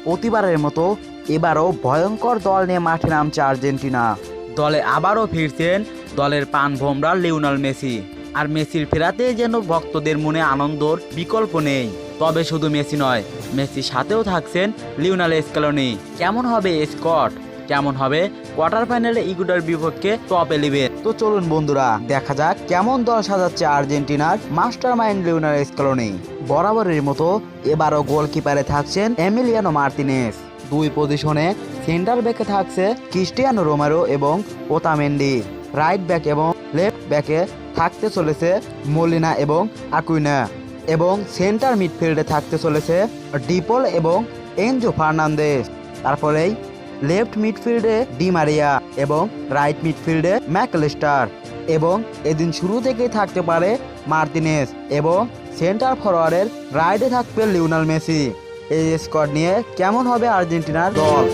প্রতিবারের মতো এবারও ভয়ঙ্কর দল নিয়ে মাঠে নামছে আর্জেন্টিনা। দলে আবারও ফিরছেন দলের প্রাণভোমরা লিওনেল মেসি। আর মেসির ফেরাতে যেন ভক্তদের মনে আনন্দর বিকল্প নেই। তবে শুধু মেসি নয়, মেসির সাথেও থাকছেন লিওনেল স্কেলোনি। কেমন হবে স্কট, কেমন হবে কোয়ার্টার ফাইনালে ইকুয়েডর বিপক্ষে টপ 11। তো চলুন বন্ধুরা, দেখা যাক কেমন দল সাজাচ্ছে আর্জেন্টিনার মাস্টারমাইন্ড লিওনেল স্কেলোনি। বরাবরের মতো এবারও গোলকিপারে থাকছেন এমিলিয়ানো মার্তিনেজ। দুই পজিশনে সেন্টার ব্যাকে থাকছে ক্রিস্টিয়ানো রোমেরো এবং ওতামেন্ডি। রাইট ব্যাক এবং লেফট ব্যাকে থাকতে চলেছে মলিনা এবং আকুইনা। এবং সেন্টার মিডফিল্ডে থাকতে চলেছে ডিপল এবং এনজো ফার্নান্দেজ। তারপরেই লেফট মিডফিল্ডে ডি মারিয়া এবং রাইট মিডফিল্ডে ম্যাকলিস্টার। এবং এদিন শুরু থেকেই থাকতে পারে মার্তিনেজ এবং সেন্টার ফরওয়ার্ডের রাইটে থাকবে লিওনেল মেসি। এই স্কোয়াড নিয়ে কেমন হবে আর্জেন্টিনার দল?